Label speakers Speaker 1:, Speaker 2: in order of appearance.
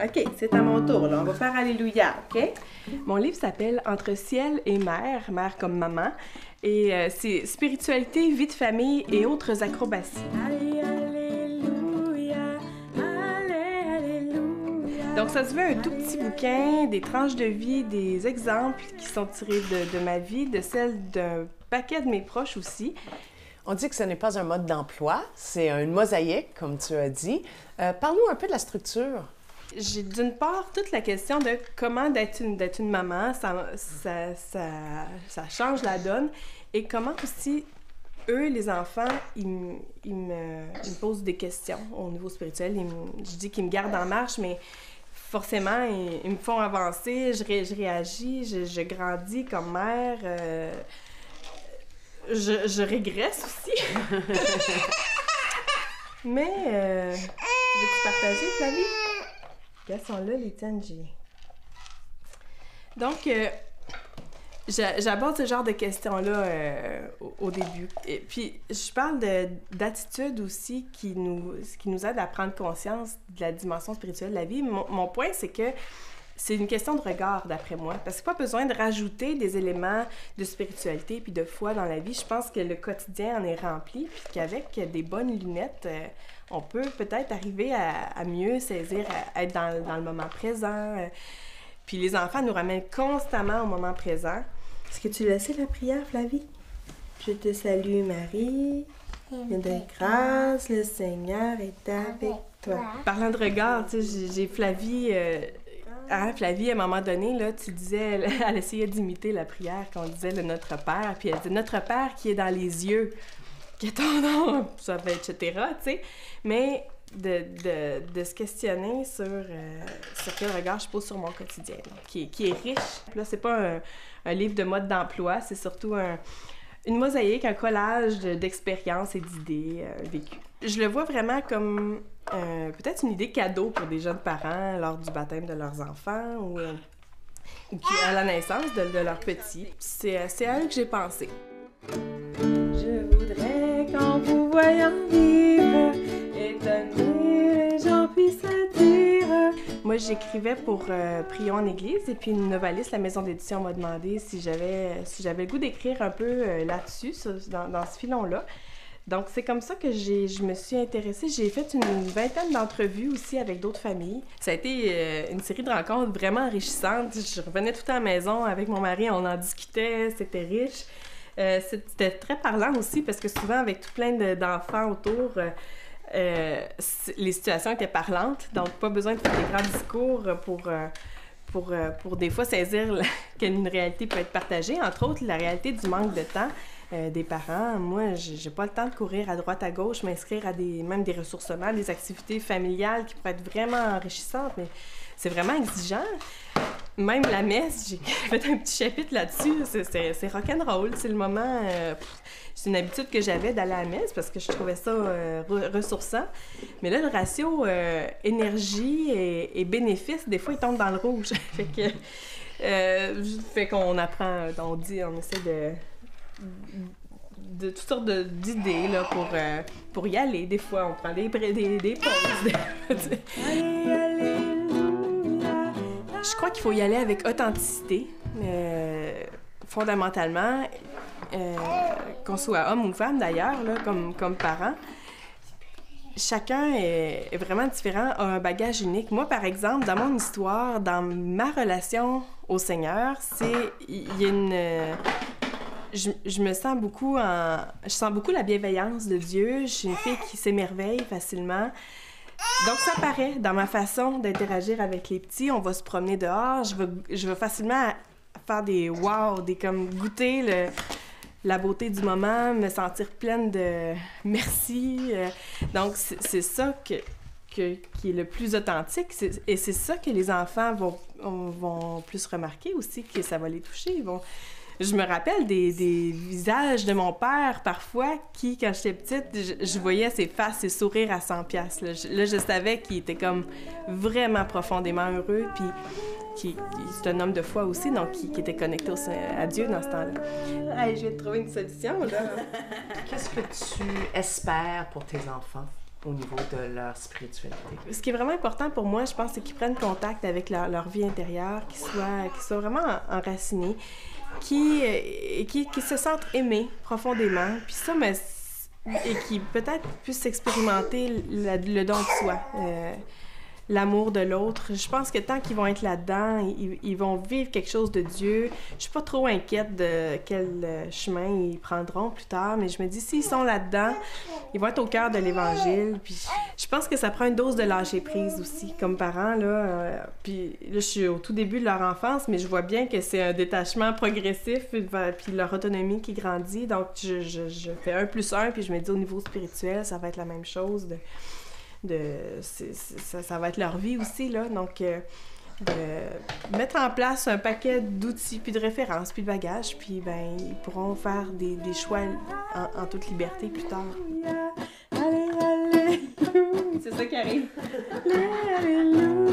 Speaker 1: OK, c'est à mon tour, là. On va faire Alléluia, OK? Mon livre s'appelle « Entre ciel et mer », mère comme maman, et c'est spiritualité, vie de famille et autres acrobaties. Allez, alléluia, allez, alléluia. Donc, ça se veut un tout petit bouquin, des tranches de vie, des exemples qui sont tirés de ma vie, de celle d'un paquet de mes proches aussi.
Speaker 2: On dit que ce n'est pas un mode d'emploi, c'est une mosaïque, comme tu as dit. Parle-nous un peu de la structure.
Speaker 1: J'ai d'une part toute la question de comment d'être une maman, ça change la donne, et comment aussi, eux, les enfants, ils me posent des questions au niveau spirituel. Je dis qu'ils me gardent en marche, mais forcément, ils me font avancer, je réagis, je grandis comme mère, je régresse aussi. Mais, tu veux-tu partager, Flavie? Quelles sont là les tiennes, Donc, j'aborde ce genre de questions-là au début. Et puis, je parle d'attitudes aussi qui nous aident à prendre conscience de la dimension spirituelle de la vie. Mon point, c'est que c'est une question de regard, d'après moi. Parce qu'il n'y a pas besoin de rajouter des éléments de spiritualité puis de foi dans la vie. Je pense que le quotidien en est rempli, puis qu'avec des bonnes lunettes, on peut peut-être arriver à mieux saisir, à être dans le moment présent. Puis les enfants nous ramènent constamment au moment présent. Est-ce que tu laissais la prière, Flavie? Je te salue, Marie, pleine de grâce, le Seigneur est avec toi. Parlant de regard, tu sais, j'ai Flavie... Flavie, à un moment donné, là, tu disais, elle essayait d'imiter la prière qu'on disait le Notre Père, puis elle disait « Notre Père qui est dans les yeux, qui est ton nom », ça fait etc., tu sais. Mais de se questionner sur quel regard je pose sur mon quotidien, qui est riche. Là, c'est pas un livre de mode d'emploi, c'est surtout une mosaïque, un collage d'expériences et d'idées vécues. Je le vois vraiment comme peut-être une idée cadeau pour des jeunes parents lors du baptême de leurs enfants ou à la naissance de leurs petits. C'est à eux que j'ai pensé. Je voudrais qu'en vous voyant vivre, étonner les gens puissent le dire. Moi, j'écrivais pour Prions en Église, et puis une noveliste, la maison d'édition, m'a demandé si j'avais le goût d'écrire un peu là-dessus, dans ce filon-là. Donc, c'est comme ça que je me suis intéressée. J'ai fait une vingtaine d'entrevues aussi avec d'autres familles. Ça a été une série de rencontres vraiment enrichissantes. Je revenais tout le temps à la maison avec mon mari, on en discutait, c'était riche. C'était très parlant aussi parce que souvent, avec tout plein d'enfants autour, les situations étaient parlantes. Donc, pas besoin de faire des grands discours pour des fois saisir qu'une réalité peut être partagée. Entre autres, la réalité du manque de temps. Des parents. Moi, j'ai pas le temps de courir à droite, à gauche, m'inscrire à même des ressourcements, des activités familiales qui pourraient être vraiment enrichissantes, mais c'est vraiment exigeant. Même la messe, j'ai fait un petit chapitre là-dessus. C'est rock'n'roll. C'est le moment... c'est une habitude que j'avais d'aller à la messe parce que je trouvais ça ressourçant. Mais là, le ratio énergie et bénéfice, des fois, il tombe dans le rouge. Fait qu'on apprend, on essaie de toutes sortes d'idées là, pour y aller. Des fois, on prend des pauses. Je crois qu'il faut y aller avec authenticité, fondamentalement, qu'on soit homme ou femme d'ailleurs, là, comme parent. Chacun est vraiment différent, a un bagage unique. Moi, par exemple, dans mon histoire, dans ma relation au Seigneur, il y a une... Je sens beaucoup la bienveillance de Dieu. Je suis une fille qui s'émerveille facilement. Donc, ça paraît dans ma façon d'interagir avec les petits. On va se promener dehors. Je vais facilement faire des wow, comme goûter la beauté du moment, me sentir pleine de merci. Donc, c'est ça qui est le plus authentique. Et c'est ça que les enfants vont plus remarquer aussi, que ça va les toucher. Je me rappelle des visages de mon père, parfois, qui, quand j'étais petite, je voyais ses faces, ses sourires à 100 piastres. Là, je savais qu'il était comme vraiment profondément heureux, puis c'est un homme de foi aussi, donc qui était connecté à Dieu dans ce temps-là. Hey, je vais te trouver une solution, là.
Speaker 2: Qu'est-ce que tu espères pour tes enfants? au niveau de leur spiritualité.
Speaker 1: Ce qui est vraiment important pour moi, je pense, c'est qu'ils prennent contact avec leur vie intérieure, qu'ils soient vraiment enracinés, qui se sentent aimés profondément. Puis ça, mais, et qui peut-être puissent expérimenter le don de soi, l'amour de l'autre. Je pense que tant qu'ils vont être là-dedans, ils vont vivre quelque chose de Dieu. Je suis pas trop inquiète de quel chemin ils prendront plus tard, mais je me dis, s'ils sont là-dedans, ils vont être au cœur de l'Évangile. Puis je pense que ça prend une dose de lâcher-prise aussi, comme parents, là. Puis là, je suis au tout début de leur enfance, mais je vois bien que c'est un détachement progressif, puis leur autonomie qui grandit. Donc, je fais 1 + 1, puis je me dis, au niveau spirituel, ça va être la même chose. Ça va être leur vie aussi, là. Donc, de mettre en place un paquet d'outils, puis de références, puis de bagages, puis ben ils pourront faire des choix en toute liberté plus tard. Allez, allez, c'est ça qui arrive. Alléluia.